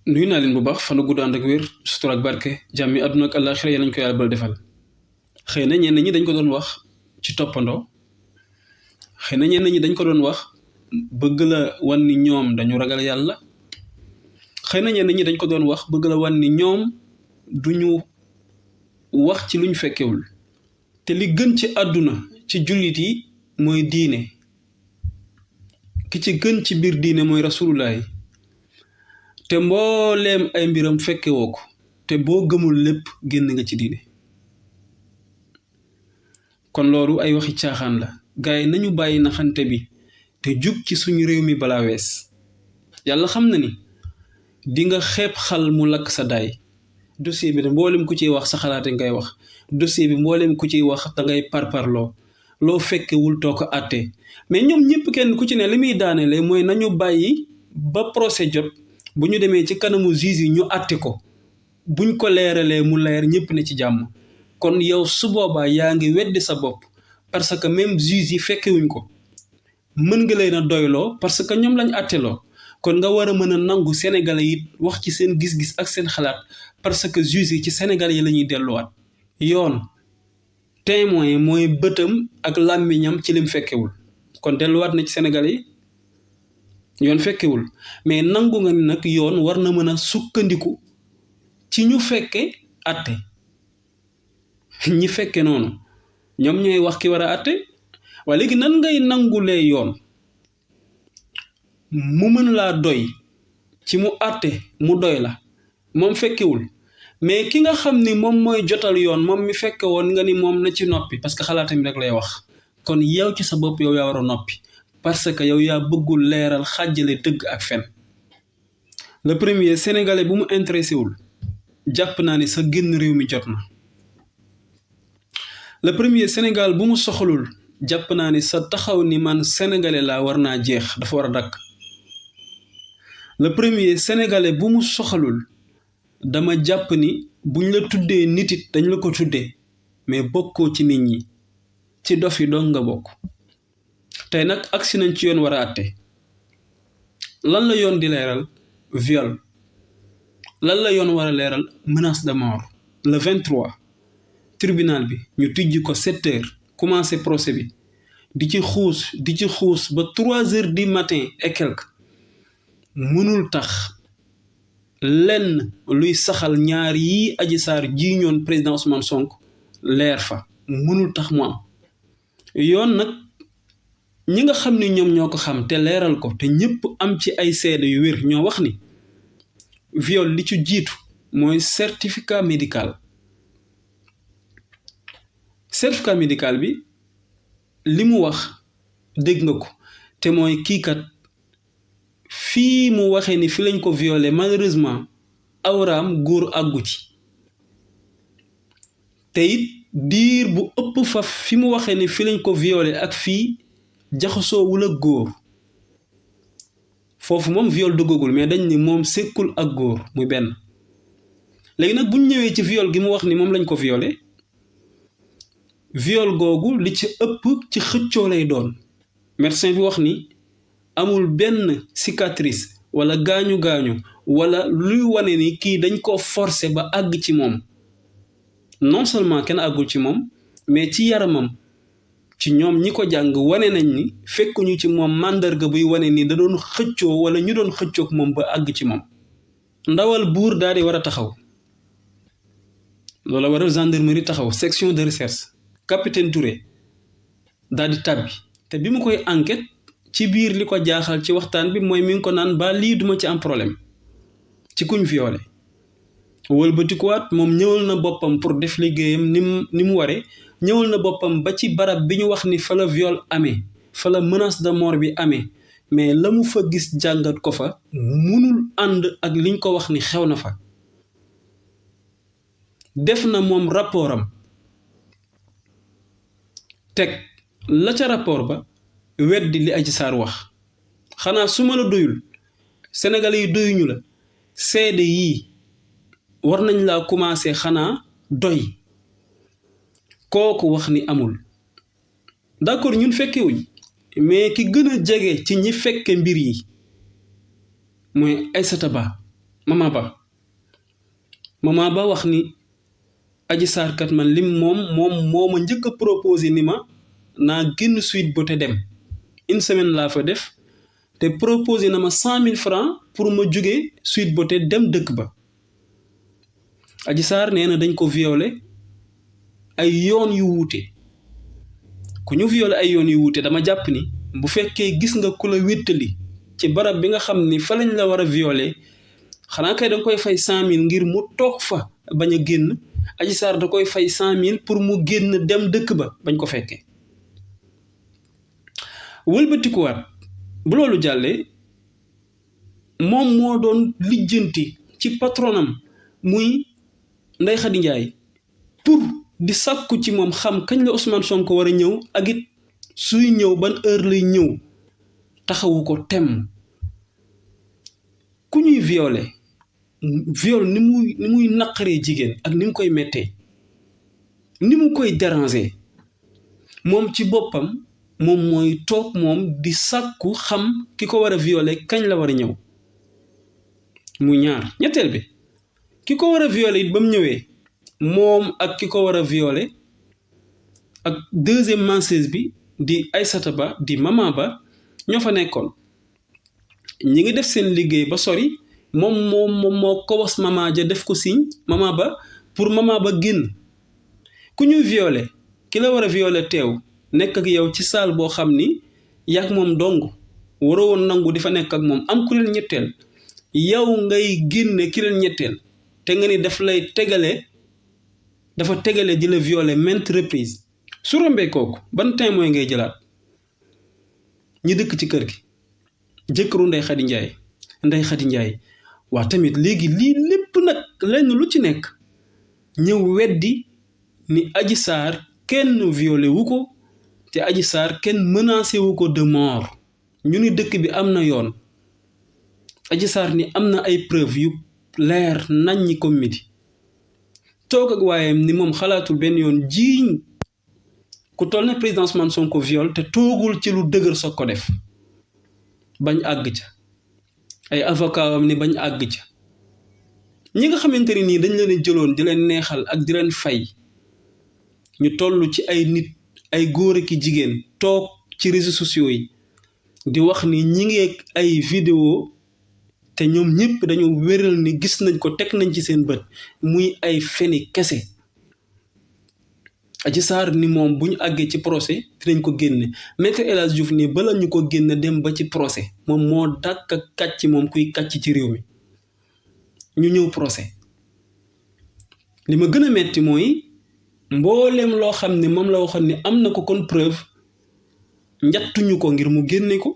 nuyu naa leen bu baax fanu gudd ànd ak wér sutura ak barke jàmmi àdduna ak àllaaxira yéen nañ ko yàlla bal defal xëy na ñenn ñi dañ ko doon wax ci toppandoo xëy na ñenn ñi dañ ko doon wax bëgg la wan ni ñoom dañu ragal yàlla xëy na ñenn ñi dañ ko doon wax bëgg la wan ni ñoom duñu wax ci luñ fekkewul te li gën ci àdduna ci jullit yi mooy diine ki ci gën ci biir diine mooy rasulullahi te mbooleem ay mbiram fekke woo ko te boo gëmul lépp génn nga ci diine kon loolu ay waxi caaxaan la gaay yi nañu bàyyi naxante bi te jug ci suñu réew mi balaa wees yàlla xam na ni di nga xeeb xal mu lakk sa daay dossier bi de mboolem ku ciy wax sa xalaate ngay wax dossier bi mboolem ku ciy wax da ngay parparloo loo fekkewul too ko àttee mais ñoom ñëpp kenn ku ci ne li muy daanele mooy nañu bàyyi ba procès jot bu ñu demee ci kanamu juge yi ñu àtte ko buñ ko leeralee mu leer ñëpp ne ci jàmm kon yow su boobaa yaa ngi weddi sa bopp parce que même juge yi fekkewuñ ko mën nga leen a doyloo parce que ñoom lañ àtteloo kon nga war a mën a nangu sénégalais yi wax ci seen gis-gis ak seen xalaat parce que juge yi ci sénégalais yi la ñuy delluwaat yoon témoin mooy bëtam ak làmmiñam ci lim fekkewul kon delluwaat na ci sénégalais yi yoon fekkewul mais nangu nga ni nag yoon war na mën a sukkandiku ci ñu fekke àtte ñi fekke noonu ñoom ñooy wax ki war a àtte waaye léegi nan ngay nangulee yoon mu mën laa doy ci mu àtte mu doy la moom fekkewul mais ki nga xam ni moom mooy jotal yoon moom mi fekke woon nga ni moom na ci noppi parce que xalaatam rek lay wax kon yow ci sa bopp yow yaa war a noppi parce que yow yaa bëggul leeral xàjjale dëgg ak fen le premier sénégalais bu mu intéressé wul jàpp naa ni sa génn réew mi jot na le premier Sénégal bu mu soxalul jàpp naa ni sa taxaw ni man sénégalais laa war naa jeex dafa war a dakk le premier sénégalais bu mu soxalul dama jàpp ni buñ la tuddee nit it dañ la ko tuddee mais bokkoo ci nit ñi ci dof yi doon nga bokk tey nag agsi nañ ci yoon war a àtte lan la yoon di leeral viol lan la yoon war a leeral menace de mort le 23 tribunal bi ñu tijji ko 7 heures commencé procès bi di ci xuus ba 3 heures du matin et quelque mënul tax lenn luy saxal ñaar yi Adji Sarr ji ñoon président Ousmane Sonko leer fa mënul tax mu am yoon nag ñi nga xam ni ñoom ñoo ko xam te leeral ko te ñëpp am ci ay seede yu wér ñoo wax ni viol li ci jiitu mooy certificat médical bi li mu wax dégg nga ko te mooy kii kat fii mu waxee ni fi lañ ko violé malheureusement awraam góor àggu ci te it diir bu ëpp fa fi mu waxee ni fi lañ ko violé ak fii jaxasoowul ak góor foofu moom viol duggagul mais dañ ni moom sekkul ak góor muy benn léegi nag buñ ñëwee ci viol gi mu wax ni moom lañ ko violé viol googu li ci ëpp ci xëccoo lay doon médecin bi wax ni amul benn cicatrice wala gaañu-gaañu wala luy wane ni kii dañ ko forcer ba àgg ci moom non seulement kenn àggul ci moom mais ci yaramam ci ñoom ñi ko jàng wane nañ ni fekkuñu ci moom màndarga buy wane ni da doon xëccoo wala ñu doon xëccoog moom ba àgg ci moom ndawal buur daal di war a taxaw loola waral gendarmerie taxaw section de recherche capitaine Touré daal di tàbbi te bi mu koy enquête ci biir li ko jaaxal ci waxtaan bi mooy mi ngi ko naan ba lii duma ci am problème ci kuñ violé wëlbatikuwaat moom ñëwal na boppam pour def liggéeyam ni mu waree ñëwal na boppam ba ci barab bi ñu wax ni fa la viol amee fa la menace de mort bi amee mais la mu fa gis jàngat ko fa munul ànd ak liñ ko wax ni xew na fa def na moom rapport am teg la ca rapport ba weddi li Adji Sarr wax xanaa su ma la doyul sénégalais yi doyuñu la seede yii war nañ laa commencé xanaa doy kooku wax ni amul d'accord ñun fekkewuñ mais ki gën a jege ci ñi fekke mbir yi mooy Aïssata Ba Mama Ba wax ni Adji Sarr kat man lim moom moo ma njëkk a proposé ni ma naa génn Sweet Beauté dem une semaine laa fa def te proposé na ma 100 000 francs pour ma jóge Sweet Beauté dem dëkk ba. Adji Sarr nee na dañ ko violé ay yoon yu wuute ku ñu violé ay yoon yu wuute dama jàpp ni bu fekkee gis nga ku la wéttali ci barab bi nga xam ni fa lañ la war a violé xanaa kay da nga koy fay 100 000 ngir mu toog fa bañ a génn. Adji Sarr da koy fay 100 000 pour mu génn dem dëkk ba bañ ko fekkee wëlbatikuwaat bu loolu jàllee moom moo doon lijjanti ci patronam muy Ndeye Khady Ndiaye pour di sàkku ci moom xam kañ la Ousmane Sonko war a ñëw ak it suy ñëw ban heure lay ñëw taxawu ko tem ku ñuy violé viol ni muy naqaree jigéen ak ni mu koy mettee ni mu koy déranger moom ci boppam moom mooy toog moom di sàkku xam ki ko war a violé kañ la war a ñëw muy ñaar ñetteel bi ki ko war a violé it ba mu ñëwee moom ak ki ko war a violé ak deuxième menseuse bi di Aïssata Ba di Mama Ba ñoo fa nekkoon ñi ngi def seen liggéey ba sori moom moo ko was Mama ja def ko signe Mama Ba pour Mama Ba génn ku ñuy violé ki la war a violé teew nekk ak yow ci salle boo xam ni yàgg moom dong waroo woon nangu di fa nekk ak moom am ku leen ñetteel yow ngay génne ki leen ñetteel te nga ni dafa tegale di la violé maintes reprises su rombee kooku ban témoin ngay jëlaat ñi dëkk ci kër gi jëkkëru Ndeye Khady Ndiaye waa tamit léegi lii lépp nag lenn lu ci nekk ñëw weddi ni Adji Sarr kenn violé wu ko te Adji Sarr kenn menacé wu ko de mort ñu ni dëkk bi am na yoon Adji Sarr ni am na ay preuve yu leer nañ ñi ko midi toog ak waayam ni moom xalaatul benn yoon jiiñ ku toll ne président Ousmane Sonko viol te toogul ci lu dëgër soog ko def bañ àgg ca ay avocat am ni bañ àgg ca ñi nga xamante ni nii dañ leen jëloon di leen neexal ak di leen fay ñu toll ci ay nit ay góor ak jigéen toog ci réseaux sociaux yi di wax ni ñi ngi ay vidéo te ñoom ñëpp dañoo wéral ni gis nañ ko teg nañ ci seen bët muy ay feni kese Adji Sarr ni moom bu ñu àggee ci procès dinañ ko génne Maître El Hadji Diouf ni bala ñu ko génne dem ba ci procès moom moo dàkk ak kàcc moom kuy kàcc ci réew mi ñu ñëw procès li ma gën a metti mooy mbooleem loo xam ne moom la waxoon ni am na ko kon preuve njattuñu ko ngir mu génne ko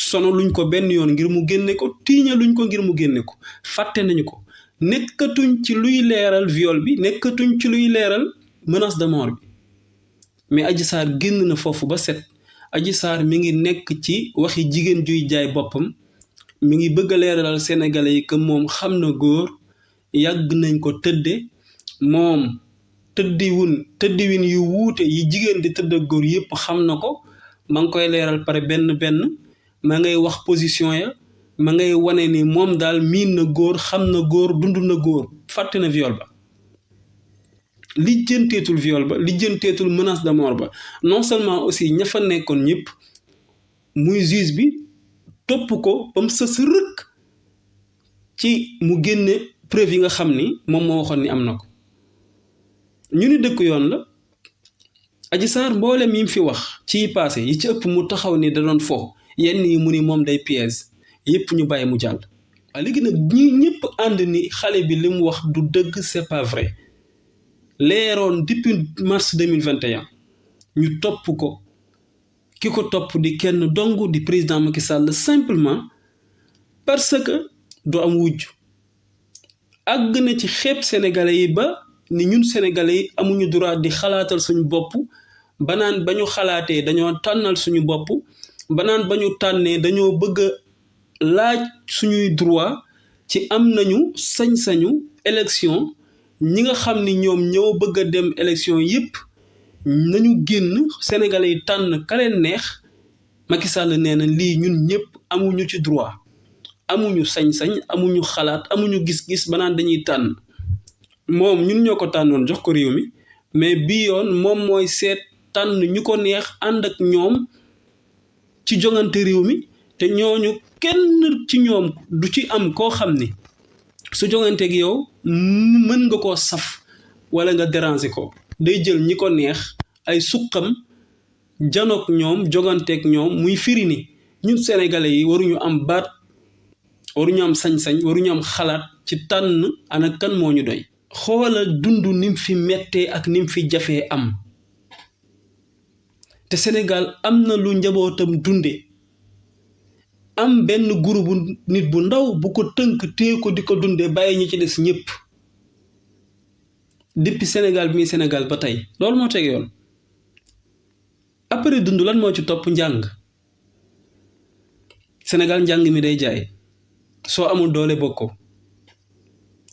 sono luñ ko benn yoon ngir mu génne ko tiiña luñ ko ngir mu génne ko fàtte nañu ko nekkatuñ ci luy leeral viol bi nekkatuñ ci luy leeral menace de mort bi mais Adji Sarr génn na foofu ba set Adji Sarr mi ngi nekk ci waxi jigéen juy jaay boppam mi ngi bëgg a leeralal Sénégalais yi que moom xam na góor yàgg nañ ko tëdde moom tëddiwin yu wuute yi jigéen di tëdd ak góor yépp xam na ko ma ngi koy leeral pare benn ma ngay wax position ya ma ngay wane ni moom daal miin na góor xam na góor dund na góor fàtte na viol ba lijjanteetul viol ba lijjanteetul menace de mort ba non seulement aussi ña fa nekkoon ñëpp muy juge bi topp ko ba mu sës rëkk ci mu génne preuve yi nga xam ni moom moo waxoon ni am na ko ñu ni dëkk yoon la Adji Sarr mboolem yi mu fi wax ci passé yi ci ëpp mu taxaw ni da doon fo yenn yi mu ni moom day piège yépp ñu bàyyi mu jàll waaye léegi nag ñi ñëpp ànd ni xale bi li mu wax du dëgg c'est pas vrai leeroon depuis mars 2021 ñu topp ko ki ko topp di kenn dong di président Macky Sall simplement parce que du am wujj àgg na ci xeeb sénégalais yi ba ni ñun sénégalais yi amuñu droit di xalaatal suñu bopp banaan ba ñu xalaatee dañoo tànnal suñu bopp banaan ba ñu tànnee dañoo bëgg a laaj suñuy droit ci am nañu sañ-sañu élection ñi nga xam ni ñoom ñoo bëgg a dem élection yépp nañu génn sénégalais yi tànn ka leen neex Macky Sall nee na lii ñun ñëpp amuñu ci droit amuñu sañ-sañ amuñu xalaat amuñu gis-gis ba naan dañuy tànn moom ñun ñoo ko tànnoon jox ko réew mi mais bii yoon moom mooy seet tànn ñu ko neex ànd ak ñoom ci jongante réew mi te ñooñu kenn ci ñoom du ci am koo xam ni su jonganteeg yow mën nga koo saf wala nga déranger ko day jël ñi ko neex ay suqam janook ñoom joganteeg ñoom muy firi ni ñun sénégalais yi waruñu am baat waruñu am sañ-sañ waruñu am xalaat ci tànn ana kan moo ñu doy xoolal dund nim fi mettee ak nim fi jafee am te Sénégal am na lu njabootam dunde am benn groupe nit bu ndaw bu ko tënk téye ko di ko dunde bàyyi ñi ci des ñëpp depuis Sénégal bi muy Sénégal ba tey loolu moo teg yoon après dund lan moo ci topp njàng Sénégal njàng mi day jaay soo amul doole bokkoo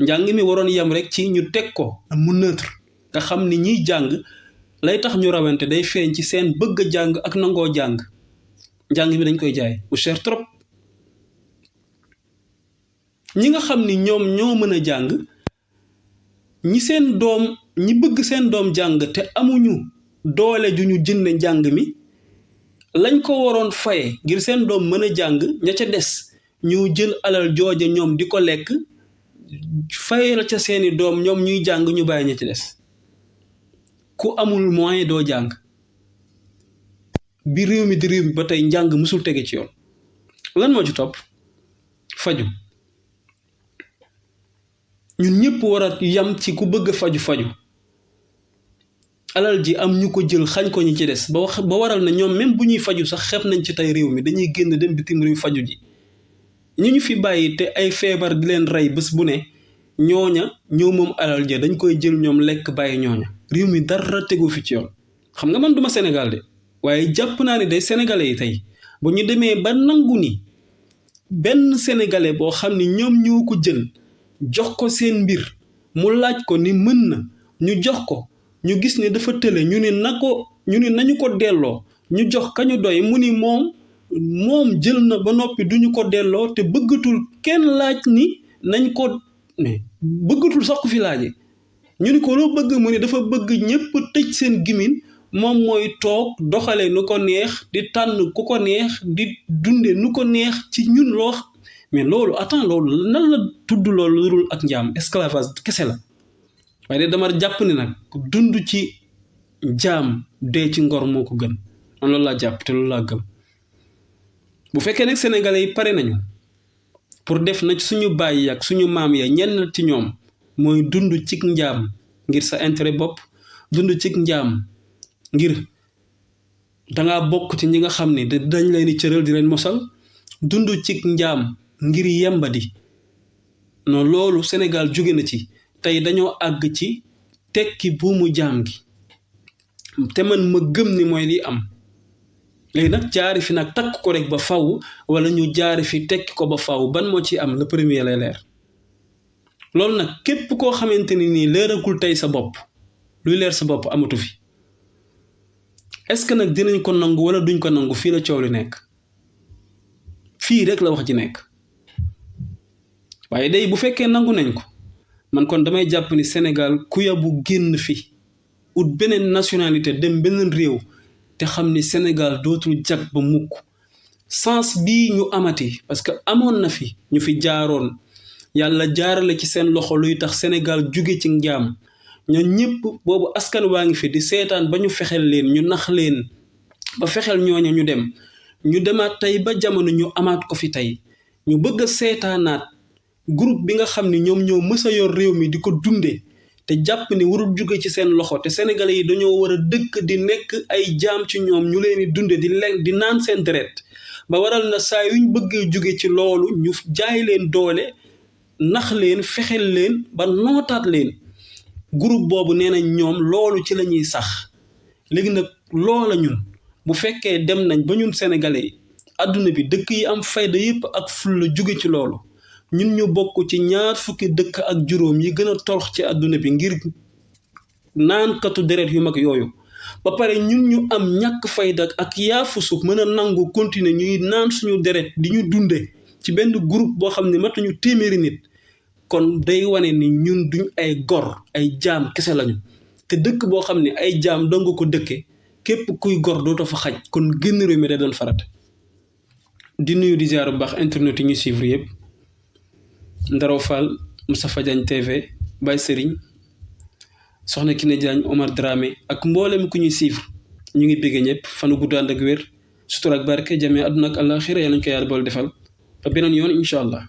njàng mi waroon yem rek ci ñu teg ko mu neutre nga xam ni ñiy jàng lay tax ñu rawante day feeñ ci seen bëgg a jàng ak nangoo jàng njàng mi dañ koy jaay bu cher trop ñi nga xam ni ñoom ñoo mën a jàng ñi bëgg seen doom jàng te amuñu doole ju ñu jënd njàng mi lañ ko waroon faye ngir seen doom mën a jàng ña ca des ñu jël alal jooja ñoom di ko lekk faye la ca seeni doom ñoom ñuy jàng ñu bàyyi ña ca des ku amul moyen doo jàng bi réew mi di réew mi ba tey njàng mësul tege ci yoon lan moo ci topp faju ñun ñëpp war a yam ci ku bëgg faju alal ji am ñu ko jël xañ ko ñi ci des ba waral na ñoom même bu ñuy faju sax xeeb nañ ci tey réew mi dañuy génn dem bitim réew faju ji ñu fi bàyyi te ay feebar di leen rey bés bu ne ñooña ñëw moom alal ja dañ koy jël ñoom lekk bàyyi ñooña réew mi dara tegu fi ci yoon xam nga man duma Sénégal de waaye jàpp naa ne day sénégalais yi tey bu ñu demee ba nangu ni benn sénégalais boo xam ni ñoom ñoo ko jël jox ko seen mbir mu laaj ko ni mën na ñu jox ko ñu gis ne dafa tële ñu ne nañu ko delloo ñu jox kañu doy mu ni moom jël na ba noppi duñu ko delloo te bëggatul kenn laaj ni nañ ko ne bëggatul sax ku fi laaje ñu ni ko loo bëgg mu ne dafa bëgg ñëpp tëj seen gimin moom mooy toog doxale nu ko neex di tànn ku ko neex di dunde nu ko neex ci ñun loo mais loolu loolu nan la tudd loolu lu dul ak njaam esclavage kese la waaye de dama jàpp ni nag dund ci jaam dee ci ngor moo ko gën man loolu laa jàpp te loolu laa gëm bu fekkee nag sénégalais yi pare nañu pour def na suñu bàyyi ak suñu maam ya ñenn ci ñoom mooy dund ci njaam ngir sa intérêt bopp dund ci njaam ngir dangaa bokk ci ñi nga xam ne dañ leen di cëral di leen mosal dund ci njaam ngir yembadi non loolu Sénégal jóge na ci tey dañoo àgg ci tekki buumu jaam gi te man ma gëm ni mooy li am léegi nag jaari fi nag takk ko rek ba faw wala ñu jaari fi tekki ko ba faw ban moo ci am le premier lay leer loolu nag képp koo xamante ni nii leeragul tey sa bopp luy leer sa bopp amatu fi est-ce que nag dinañ ko nangu wala duñ ko nangu fii la coow li nekk fii rek la wax ji nekk waaye day bu fekkee nangu nañ ko man kon damay jàpp ni Sénégal ku yabu génn fi ut beneen nationalité dem beneen réew te xam ni Sénégal dootul jag ba mukk sens bii ñu amati parce que amoon na fi ñu fi jaaroon yàlla jaarale ci seen loxo luy tax Sénégal jóge ci njaam ñoom ñëpp boobu askan waa ngi fi di seetaan ba ñu fexel leen ñu nax leen ba fexel ñooña ñu dem ñu demaat tey ba jamono ñu amaat ko fi tey ñu bëgg a seetaanaat groupe bi nga xam ni ñoom ñoo mës a yor réew mi di ko dunde te jàpp ni warul jóge ci seen loxo te sénégalais yi dañoo war a dëkk di nekk ay jaam ci ñoom ñu leen di dunde di naan seen deret ba waral na saa yuñ bëggee jóge ci loolu ñu jaay leen doole nax leen fexel leen ba nootaat leen groupe boobu nee nañ ñoom loolu ci la ñuy sax léegi nag loola ñun bu fekkee dem nañ ba ñun sénégalais yi adduna bi dëkk yi am fayda yépp ak fulla jóge ci loolu ñun ñu bokk ci 20 dëkk ak juróom yi gën a torox ci adduna bi ngir naankatu deret yu mag yooyu ba pare ñun ñu am ñàkk fayda ak yaafusu mën a nangu continuer ñuy naan suñu deret di ñu dunde ci benn groupe boo xam ne matuñu téeméeri nit kon day wane ni ñun duñ ay gor ay jaam kese lañu te dëkk boo xam ne ay jaam dong ko dëkke képp kuy gor dootoo fa xaj kon génn réew mi day doon farat di nuyu di ziar bu baax internet yi ñu suivre yëpp Ndaraw Fall Moustapha Diagne TV Baye Serigne soxna Kiné Diagne Omar Dramé ak mboolem ku ñuy suivre ñu ngi bëgg ñëpp fanu gudd ànd ak wér sutura ak barke jamee àdduna ak àllaaxira yàlla ñu ko yàlla bool defal ba beneen yoon incha allah